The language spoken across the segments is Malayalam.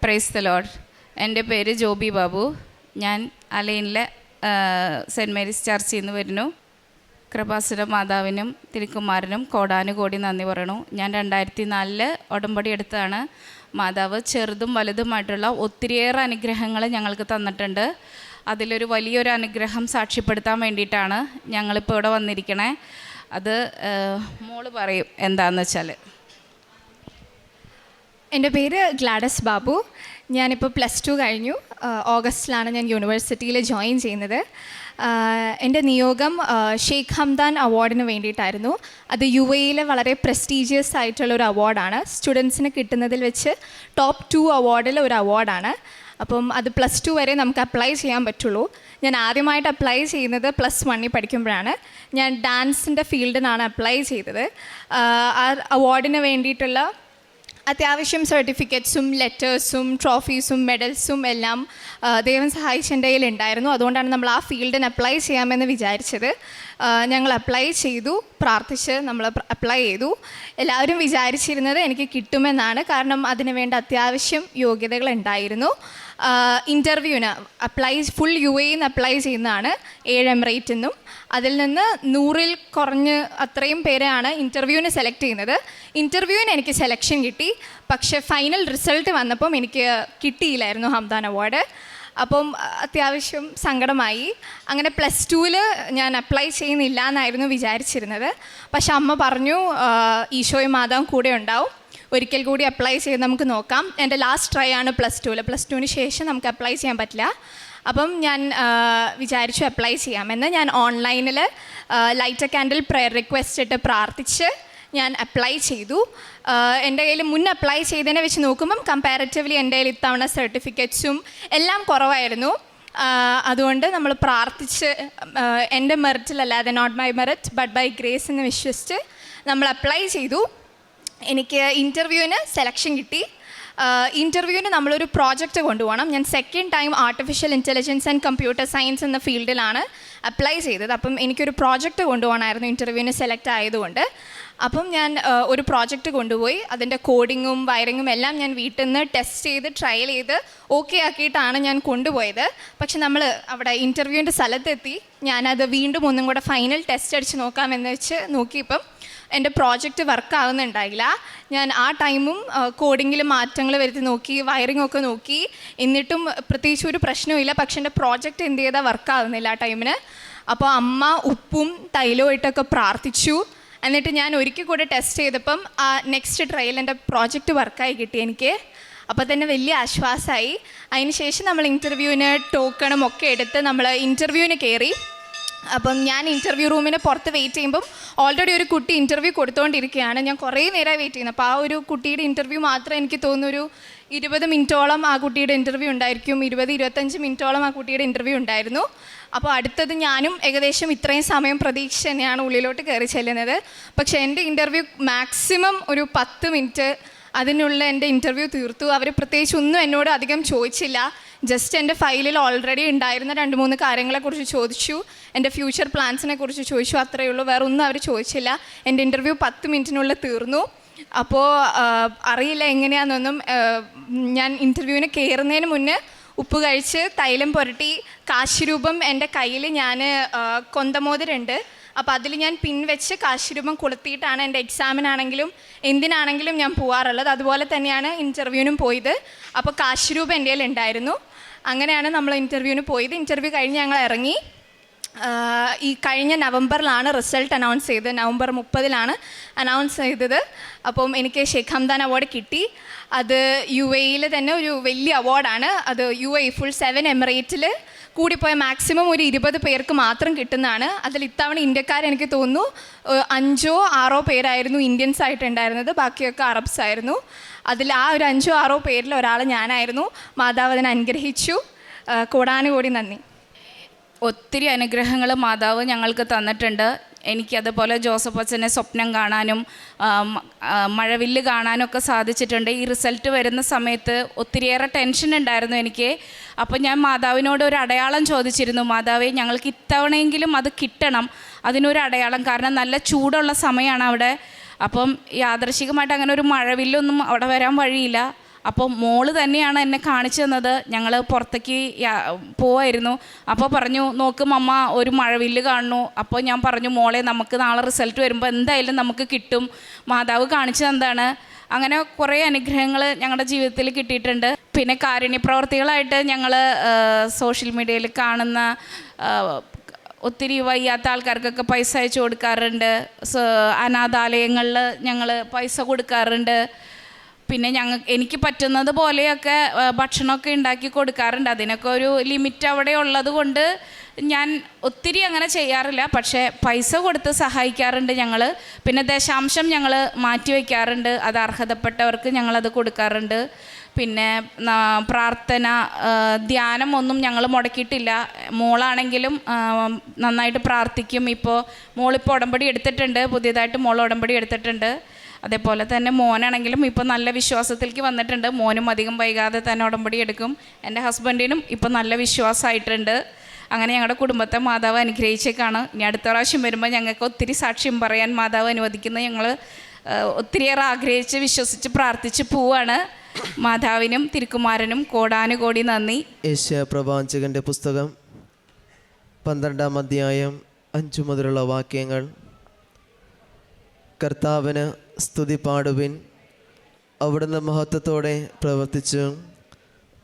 Praise the Lord. എൻ്റെ പേര് ജോബി ബാബു. ഞാൻ അലൈനിലെ സെൻറ്റ് മേരീസ് ചർച്ചിൽ നിന്ന് വരുന്നു. കൃപാസുര മാതാവിനും തിരുക്കുമാരനും കോടാനുകോടി നന്ദി പറയണു. ഞാൻ 2004 ഉടമ്പടി എടുത്താണ്. മാതാവ് ചെറുതും വലുതുമായിട്ടുള്ള ഒത്തിരിയേറെ അനുഗ്രഹങ്ങൾ ഞങ്ങൾക്ക് തന്നിട്ടുണ്ട്. അതിലൊരു വലിയൊരു അനുഗ്രഹം സാക്ഷ്യപ്പെടുത്താൻ വേണ്ടിയിട്ടാണ് ഞങ്ങളിപ്പോൾ ഇവിടെ വന്നിരിക്കണേ. അത് മോള് പറയും എന്താണെന്ന് വെച്ചാൽ. എൻ്റെ പേര് ഗ്ലാഡസ് ബാബു. ഞാനിപ്പോൾ +2 കഴിഞ്ഞു. ഓഗസ്റ്റിലാണ് ഞാൻ യൂണിവേഴ്സിറ്റിയിൽ ജോയിൻ ചെയ്യുന്നത്. എൻ്റെ നിയോഗം ഷെയ്ഖ് ഹംദാൻ അവാർഡിന് വേണ്ടിയിട്ടായിരുന്നു. അത് UAE വളരെ പ്രസ്റ്റീജിയസ് ആയിട്ടുള്ളൊരു അവാർഡാണ്. സ്റ്റുഡൻസിന് കിട്ടുന്നതിൽ വെച്ച് ടോപ്പ് 2 അവാർഡിൽ ഒരു അവാർഡാണ്. അപ്പം അത് +2 വരെ നമുക്ക് അപ്ലൈ ചെയ്യാൻ പറ്റുള്ളൂ. ഞാൻ ആദ്യമായിട്ട് അപ്ലൈ ചെയ്യുന്നത് +1 പഠിക്കുമ്പോഴാണ്. ഞാൻ ഡാൻസിൻ്റെ ഫീൽഡിനാണ് അപ്ലൈ ചെയ്തത്. ആ അവാർഡിന് വേണ്ടിയിട്ടുള്ള അത്യാവശ്യം സർട്ടിഫിക്കറ്റ്സും ലെറ്റേഴ്സും ട്രോഫീസും മെഡൽസും എല്ലാം ദൈവം സഹായിച്ച എൻ്റെ കയ്യിൽ ഉണ്ടായിരുന്നു. അതുകൊണ്ടാണ് നമ്മൾ ആ ഫീൽഡിന് അപ്ലൈ ചെയ്യാമെന്ന് വിചാരിച്ചത്. ഞങ്ങൾ അപ്ലൈ ചെയ്തു, പ്രാർത്ഥിച്ച് നമ്മൾ അപ്ലൈ ചെയ്തു. എല്ലാവരും വിചാരിച്ചിരുന്നത് എനിക്ക് കിട്ടുമെന്നാണ്. കാരണം അതിന് വേണ്ട അത്യാവശ്യം യോഗ്യതകൾ ഉണ്ടായിരുന്നു. ഇൻ്റർവ്യൂവിന് ഫുൾ UAE അപ്ലൈ ചെയ്യുന്നതാണ് 7 എമിറേറ്റിൽ നിന്നും. അതിൽ നിന്ന് 100-ൽ കുറഞ്ഞ് അത്രയും പേരെയാണ് ഇൻ്റർവ്യൂവിന് സെലക്ട് ചെയ്യുന്നത്. ഇൻ്റർവ്യൂവിന് എനിക്ക് സെലക്ഷൻ കിട്ടി. പക്ഷേ ഫൈനൽ റിസൾട്ട് വന്നപ്പം എനിക്ക് കിട്ടിയില്ലായിരുന്നു ഹംദാൻ അവാർഡ്. അപ്പം അത്യാവശ്യം സങ്കടമായി. അങ്ങനെ +2-ൽ ഞാൻ അപ്ലൈ ചെയ്യുന്നില്ല എന്നായിരുന്നു വിചാരിച്ചിരുന്നത്. പക്ഷെ അമ്മ പറഞ്ഞു ഈശോയും മാതാവും കൂടെ ഉണ്ടാവും, ഒരിക്കൽ കൂടി അപ്ലൈ ചെയ്ത് നമുക്ക് നോക്കാം. എൻ്റെ ലാസ്റ്റ് ട്രൈ ആണ് +2-ന് ശേഷം നമുക്ക് അപ്ലൈ ചെയ്യാൻ പറ്റില്ല. അപ്പം ഞാൻ വിചാരിച്ചു അപ്ലൈ ചെയ്യാമെന്ന്. ഞാൻ ഓൺലൈനിൽ light a candle prayer request ഇട്ട് പ്രാർത്ഥിച്ച് ഞാൻ അപ്ലൈ ചെയ്തു. എൻ്റെ കയ്യിൽ അപ്ലൈ ചെയ്തതിനെ വെച്ച് നോക്കുമ്പം കമ്പാരിറ്റീവ്ലി എൻ്റെ കയ്യിൽ ഇത്തവണ സർട്ടിഫിക്കറ്റ്സും എല്ലാം കുറവായിരുന്നു. അതുകൊണ്ട് നമ്മൾ പ്രാർത്ഥിച്ച് എൻ്റെ മെറിറ്റിലല്ലാതെ not my merit but by grace എന്ന് വിശ്വസിച്ച് നമ്മൾ അപ്ലൈ ചെയ്തു. എനിക്ക് ഇൻ്റർവ്യൂവിന് സെലക്ഷൻ കിട്ടി. ഇൻ്റർവ്യൂവിന് നമ്മളൊരു പ്രോജക്റ്റ് കൊണ്ടുപോകണം. ഞാൻ second time artificial intelligence and computer science എന്ന ഫീൽഡിലാണ് അപ്ലൈ ചെയ്തത്. അപ്പം എനിക്കൊരു പ്രോജക്റ്റ് കൊണ്ടുപോകണമായിരുന്നു ഇൻ്റർവ്യൂവിന് സെലക്ട് ആയതുകൊണ്ട്. അപ്പം ഞാൻ ഒരു പ്രോജക്റ്റ് കൊണ്ടുപോയി. അതിൻ്റെ കോഡിങ്ങും വയറിങ്ങും എല്ലാം ഞാൻ വീട്ടിൽ നിന്ന് ടെസ്റ്റ് ചെയ്ത് ട്രയൽ ചെയ്ത് ഓക്കെ ആക്കിയിട്ടാണ് ഞാൻ കൊണ്ടുപോയത്. പക്ഷെ നമ്മൾ അവിടെ ഇൻ്റർവ്യൂവിൻ്റെ സ്ഥലത്തെത്തി ഞാനത് വീണ്ടും ഒന്നും കൂടെ ഫൈനൽ ടെസ്റ്റ് അടിച്ച് നോക്കാമെന്ന് വെച്ച് നോക്കിയപ്പം എൻ്റെ പ്രോജക്റ്റ് വർക്കാവുന്നുണ്ടായില്ല. ഞാൻ ആ ടൈമും കോഡിങ്ങിൽ മാറ്റങ്ങൾ വരുത്തി നോക്കി, വയറിംഗ് ഒക്കെ നോക്കി, എന്നിട്ടും പ്രത്യേകിച്ച് ഒരു പ്രശ്നവുമില്ല. പക്ഷേ എൻ്റെ പ്രോജക്റ്റ് എന്ത് ചെയ്താൽ വർക്കാവുന്നില്ല ആ ടൈമിന്. അപ്പോൾ അമ്മ ഉപ്പും തൈലവും ഇട്ടൊക്കെ പ്രാർത്ഥിച്ചു. എന്നിട്ട് ഞാൻ ഒരിക്കൽ കൂടെ ടെസ്റ്റ് ചെയ്തപ്പം ആ നെക്സ്റ്റ് ട്രയൽ എൻ്റെ പ്രോജക്റ്റ് വർക്കായി കിട്ടി എനിക്ക്. അപ്പോൾ തന്നെ വലിയ ആശ്വാസമായി. അതിന് ശേഷം നമ്മൾ ഇൻ്റർവ്യൂവിന് ടോക്കണും ഒക്കെ എടുത്ത് നമ്മൾ ഇൻ്റർവ്യൂവിന് കയറി. അപ്പം ഞാൻ ഇൻ്റർവ്യൂ റൂമിന് പുറത്ത് വെയിറ്റ് ചെയ്യുമ്പം ഓൾറെഡി ഒരു കുട്ടി ഇൻ്റർവ്യൂ കൊടുത്തുകൊണ്ടിരിക്കുകയാണ്. ഞാൻ കുറേ നേരമായി വെയിറ്റ് ചെയ്യുന്നത്. അപ്പോൾ ആ ഒരു കുട്ടിയുടെ ഇൻ്റർവ്യൂ മാത്രം എനിക്ക് തോന്നുന്നൊരു 20 മിനിറ്റോളം ആ കുട്ടിയുടെ ഇൻ്റർവ്യൂ ഉണ്ടായിരിക്കും. 20-25 മിനിറ്റോളം ആ കുട്ടിയുടെ ഇൻ്റർവ്യൂ ഉണ്ടായിരുന്നു. അപ്പോൾ അടുത്തത് ഞാനും ഏകദേശം ഇത്രയും സമയം പ്രതീക്ഷ തന്നെയാണ് ഉള്ളിലോട്ട് കയറി ചെല്ലുന്നത്. പക്ഷേ എൻ്റെ ഇൻ്റർവ്യൂ മാക്സിമം ഒരു 10 മിനിറ്റ് അതിനുള്ള എൻ്റെ ഇൻ്റർവ്യൂ തീർത്തു. അവർ പ്രത്യേകിച്ച് ഒന്നും എന്നോട് അധികം ചോദിച്ചില്ല. ജസ്റ്റ് എൻ്റെ ഫയലിൽ ഓൾറെഡി ഉണ്ടായിരുന്ന 2-3 കാര്യങ്ങളെക്കുറിച്ച് ചോദിച്ചു, എൻ്റെ ഫ്യൂച്ചർ പ്ലാൻസിനെ കുറിച്ച് ചോദിച്ചു, അത്രയേ ഉള്ളൂ. വേറെ ഒന്നും അവർ ചോദിച്ചില്ല. എൻ്റെ ഇൻ്റർവ്യൂ 10 മിനിറ്റിനുള്ളിൽ തീർന്നു. അപ്പോൾ അറിയില്ല എങ്ങനെയാണെന്നൊന്നും. ഞാൻ ഇൻ്റർവ്യൂവിന് കയറുന്നതിന് മുന്നേ ഉപ്പ് കഴിച്ച് തൈലം പുരട്ടി കാശിരൂപം എൻ്റെ കയ്യിൽ ഞാൻ കൊന്തമോതിരുണ്ട്. അപ്പോൾ അതിൽ ഞാൻ പിൻവെച്ച് കാശിരൂപം കൊളുത്തിയിട്ടാണ് എൻ്റെ എക്സാമിനാണെങ്കിലും എന്തിനാണെങ്കിലും ഞാൻ പോകാറുള്ളത്. അതുപോലെ തന്നെയാണ് ഇൻ്റർവ്യൂവിനും പോയത്. അപ്പോൾ കാശിരൂപം എൻ്റെ കയ്യിൽ ഉണ്ടായിരുന്നു. അങ്ങനെയാണ് നമ്മൾ ഇൻ്റർവ്യൂവിന് പോയത്. ഇൻ്റർവ്യൂ കഴിഞ്ഞ് ഞങ്ങൾ ഇറങ്ങി. ഈ കഴിഞ്ഞ നവംബറിലാണ് റിസൾട്ട് അനൗൺസ് ചെയ്തത്. നവംബർ 30-ലാണ് അനൗൺസ് ചെയ്തത്. അപ്പം എനിക്ക് ഷെയ്ഖ് ഹംദാൻ അവാർഡ് കിട്ടി. അത് UAE തന്നെ ഒരു വലിയ അവാർഡാണ്. അത് UAE ഫുൾ 7 എമിറേറ്റിൽ കൂടിപ്പോയ മാക്സിമം ഒരു 20 പേർക്ക് മാത്രം കിട്ടുന്നതാണ്. അതിൽ ഇത്തവണ ഇന്ത്യക്കാർ എനിക്ക് തോന്നുന്നു 5-6 പേരായിരുന്നു ഇന്ത്യൻസ് ആയിട്ടുണ്ടായിരുന്നത്. ബാക്കിയൊക്കെ അറബ്സ് ആയിരുന്നു. അതിൽ ആ ഒരു 5-6 പേരിൽ ഒരാൾ ഞാനായിരുന്നു. മാതാവ് അതിനെ അനുഗ്രഹിച്ചു. കോടാനുകോടി നന്ദി. ഒത്തിരി അനുഗ്രഹങ്ങൾ മാതാവ് ഞങ്ങൾക്ക് തന്നിട്ടുണ്ട്. എനിക്കതുപോലെ ജോസഫ് അച്ഛനെ സ്വപ്നം കാണാനും മഴവില്ല് കാണാനും ഒക്കെ സാധിച്ചിട്ടുണ്ട്. ഈ റിസൾട്ട് വരുന്ന സമയത്ത് ഒത്തിരിയേറെ ടെൻഷൻ ഉണ്ടായിരുന്നു എനിക്ക്. അപ്പോൾ ഞാൻ മാതാവിനോട് ഒരു അടയാളം ചോദിച്ചിരുന്നു. മാതാവേ, ഞങ്ങൾക്ക് ഇത്തവണയെങ്കിലും അത് കിട്ടണം, അതിനൊരു അടയാളം. കാരണം നല്ല ചൂടുള്ള സമയമാണ് അവിടെ. അപ്പം യാദൃശികമായിട്ട് അങ്ങനെ ഒരു മഴവില്ലൊന്നും അവിടെ വരാൻ വഴിയില്ല. അപ്പോൾ മോള് തന്നെയാണ് എന്നെ കാണിച്ചു തന്നത്. ഞങ്ങൾ പുറത്തേക്ക് പോവായിരുന്നു. അപ്പോൾ പറഞ്ഞു, നോക്ക് മമ്മ ഒരു മഴവില്ല് കാണുന്നു. അപ്പോൾ ഞാൻ പറഞ്ഞു, മോളെ നമുക്ക് നാളെ റിസൾട്ട് വരുമ്പോൾ എന്തായാലും നമുക്ക് കിട്ടും, മാതാവ് കാണിച്ചു തന്നതാണ്. അങ്ങനെ കുറേ അനുഗ്രഹങ്ങൾ ഞങ്ങളുടെ ജീവിതത്തിൽ കിട്ടിയിട്ടുണ്ട്. പിന്നെ കാരുണ്യ പ്രവർത്തികളായിട്ട് ഞങ്ങൾ സോഷ്യൽ മീഡിയയിൽ കാണുന്ന ഒത്തിരി വയ്യാത്ത ആൾക്കാർക്കൊക്കെ പൈസ അയച്ചു കൊടുക്കാറുണ്ട്. അനാഥാലയങ്ങളിൽ ഞങ്ങൾ പൈസ കൊടുക്കാറുണ്ട്. പിന്നെ എനിക്ക് പറ്റുന്നത് പോലെയൊക്കെ ഭക്ഷണമൊക്കെ ഉണ്ടാക്കി കൊടുക്കാറുണ്ട്. അതിനൊക്കെ ഒരു ലിമിറ്റ് അവിടെ ഉള്ളത് കൊണ്ട് ഞാൻ ഒത്തിരി അങ്ങനെ ചെയ്യാറില്ല. പക്ഷേ പൈസ കൊടുത്ത് സഹായിക്കാറുണ്ട് ഞങ്ങൾ. പിന്നെ ദശാംശം ഞങ്ങൾ മാറ്റി വയ്ക്കാറുണ്ട്. അത് അർഹതപ്പെട്ടവർക്ക് ഞങ്ങളത് കൊടുക്കാറുണ്ട്. പിന്നെ പ്രാർത്ഥന, ധ്യാനം ഒന്നും ഞങ്ങൾ മുടക്കിയിട്ടില്ല. മോളാണെങ്കിലും നന്നായിട്ട് പ്രാർത്ഥിക്കും. മോളിപ്പോൾ ഉടമ്പടി എടുത്തിട്ടുണ്ട്, പുതിയതായിട്ട് മോൾ ഉടമ്പടി എടുത്തിട്ടുണ്ട്. അതേപോലെ തന്നെ മോനാണെങ്കിലും ഇപ്പോൾ നല്ല വിശ്വാസത്തിലേക്ക് വന്നിട്ടുണ്ട്. മോനും അധികം വൈകാതെ തന്നെ ഉടമ്പടി എടുക്കും. എൻ്റെ ഹസ്ബൻഡിനും ഇപ്പോൾ നല്ല വിശ്വാസമായിട്ടുണ്ട്. അങ്ങനെ ഞങ്ങളുടെ കുടുംബത്തെ മാതാവ് അനുഗ്രഹിച്ചേക്കാണ്. ഇനി അടുത്ത പ്രാവശ്യം വരുമ്പോൾ ഞങ്ങൾക്ക് ഒത്തിരി സാക്ഷ്യം പറയാൻ മാതാവ് അനുവദിക്കുന്നത് ഞങ്ങൾ ഒത്തിരിയേറെ ആഗ്രഹിച്ച് വിശ്വസിച്ച് പ്രാർത്ഥിച്ച് പോവാണ്. മാതാവിനും തിരുക്കുമാരനും കോടാനുകോടി നന്ദി. യേശയ്യാ പ്രവാചകന്റെ പുസ്തകം 12-ാം അധ്യായം 5 മുതലുള്ള വാക്യങ്ങൾ. കർത്താവിന് സ്തുതി പാടുവിൻ, അവിടുന്ന് മഹത്വത്തോടെ പ്രവർത്തിച്ചു,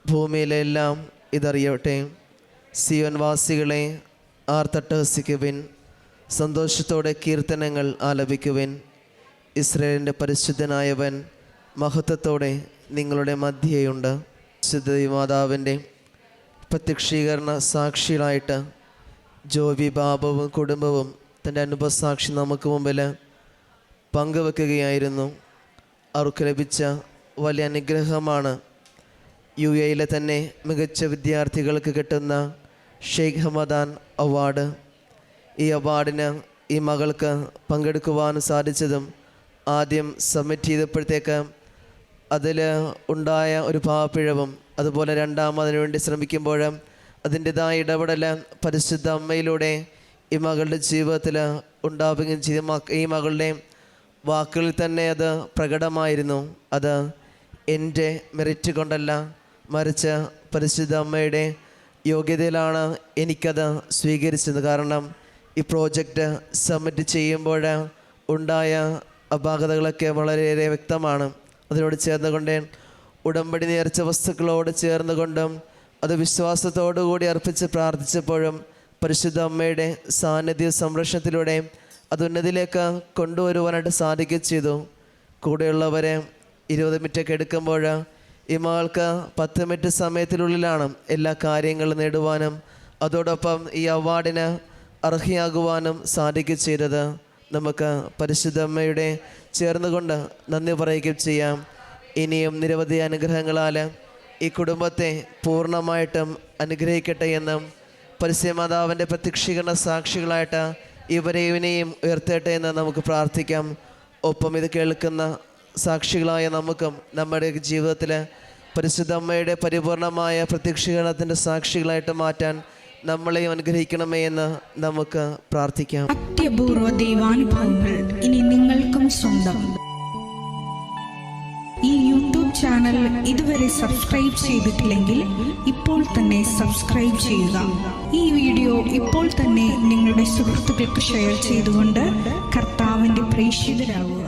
ഭൂമിയിലെല്ലാം ഇതറിയട്ടെ. സിയോൻ വാസികളെ ആർത്തട്ടഹസിക്കുവിൻ, സന്തോഷത്തോടെ കീർത്തനങ്ങൾ ആലപിക്കുവിൻ. ഇസ്രായേലിൻ്റെ പരിശുദ്ധനായവൻ മഹത്വത്തോടെ നിങ്ങളുടെ മധ്യേയുണ്ട്. വിശുദ്ധ മാതാവിൻ്റെ പ്രത്യക്ഷീകരണ സാക്ഷികളായിട്ട് ജോബി ബാബുവും കുടുംബവും തൻ്റെ അനുഭവസാക്ഷി നമുക്ക് മുമ്പിൽ പങ്കുവെക്കുകയായിരുന്നു. അവർക്ക് ലഭിച്ച വലിയ അനുഗ്രഹമാണ് UAE തന്നെ മികച്ച വിദ്യാർത്ഥികൾക്ക് കിട്ടുന്ന ഷെയ്ഖ് ഹമദാൻ അവാർഡ്. ഈ അവാർഡിന് ഈ മകൾക്ക് പങ്കെടുക്കുവാൻ സാധിച്ചതും ആദ്യം സബ്മിറ്റ് ചെയ്തപ്പോഴത്തേക്ക് അതിൽ ഉണ്ടായ ഒരു ഭാവപ്പിഴവും, അതുപോലെ രണ്ടാമതിനു വേണ്ടി ശ്രമിക്കുമ്പോൾ അതിൻ്റെതായ ഇടപെടൽ പരിശുദ്ധ അമ്മയിലൂടെ ഈ മകളുടെ ജീവിതത്തിൽ ഉണ്ടാവുകയും ചെയ്ത ഈ മകളുടെ വാക്കുകളിൽ തന്നെ അത് പ്രകടമായിരുന്നു. അത് എൻ്റെ മെറിറ്റ് കൊണ്ടല്ല, മറിച്ച് പരിശുദ്ധ അമ്മയുടെ യോഗ്യതയിലാണ് എനിക്കത് സ്വീകരിച്ചത്. കാരണം ഈ പ്രോജക്റ്റ് സബ്മിറ്റ് ചെയ്യുമ്പോൾ ഉണ്ടായ അപാകതകളൊക്കെ വളരെയേറെ വ്യക്തമാണ്. അതിനോട് ചേർന്നുകൊണ്ട് ഉടമ്പടി നേർച്ച വസ്തുക്കളോട് ചേർന്നുകൊണ്ടും അത് വിശ്വാസത്തോടുകൂടി അർപ്പിച്ച് പ്രാർത്ഥിച്ചപ്പോഴും പരിശുദ്ധ അമ്മയുടെ സാന്നിധ്യ സംരക്ഷണത്തിലൂടെ അത് ഉന്നതിയിലേക്ക് കൊണ്ടുവരുവാനായിട്ട് സാധിക്കുകയും ചെയ്തു. കൂടെയുള്ളവരെ 20 മിനിറ്റൊക്കെ എടുക്കുമ്പോൾ ഈ മകൾക്ക് 10 മിനിറ്റ് സമയത്തിനുള്ളിലാണ് എല്ലാ കാര്യങ്ങളും നേടുവാനും അതോടൊപ്പം ഈ അവാർഡിന് അർഹയാകുവാനും സാധിക്കുകയും ചെയ്തത്. നമുക്ക് പരിശുദ്ധ അമ്മയുടെ ചേർന്നുകൊണ്ട് നന്ദി പറയുകയും ചെയ്യാം. ഇനിയും നിരവധി അനുഗ്രഹങ്ങളാൽ ഈ കുടുംബത്തെ പൂർണ്ണമായിട്ടും അനുഗ്രഹിക്കട്ടെ എന്നും പരിശുദ്ധമാതാവിൻ്റെ പ്രത്യക്ഷീകരണ സാക്ഷികളായിട്ട് ഇവരെയും ഉയർത്തട്ടെ എന്ന് നമുക്ക് പ്രാർത്ഥിക്കാം. ഒപ്പം ഇത് കേൾക്കുന്ന സാക്ഷികളായ നമുക്കും നമ്മുടെ ജീവിതത്തിൽ പരിശുദ്ധ അമ്മയുടെ പരിപൂർണമായ പ്രത്യക്ഷീകരണത്തിൻ്റെ സാക്ഷികളായിട്ട് മാറ്റാൻ നമ്മളെയും അനുഗ്രഹിക്കണമേ എന്ന് നമുക്ക് പ്രാർത്ഥിക്കാം. അത്യപൂർവ ദൈവാനുഭവങ്ങൾ ഇനി നിങ്ങൾക്കും സ്വന്തം. ഈ യൂട്യൂബ് ചാനൽ ഇതുവരെ സബ്സ്ക്രൈബ് ചെയ്തിട്ടില്ലെങ്കിൽ ഇപ്പോൾ തന്നെ സബ്സ്ക്രൈബ് ചെയ്യുക. ഈ വീഡിയോ ഇപ്പോൾ തന്നെ നിങ്ങളുടെ സുഹൃത്തുക്കൾക്ക് ഷെയർ ചെയ്തുകൊണ്ട് കർത്താവിൻ്റെ പ്രേക്ഷിതരാകുക.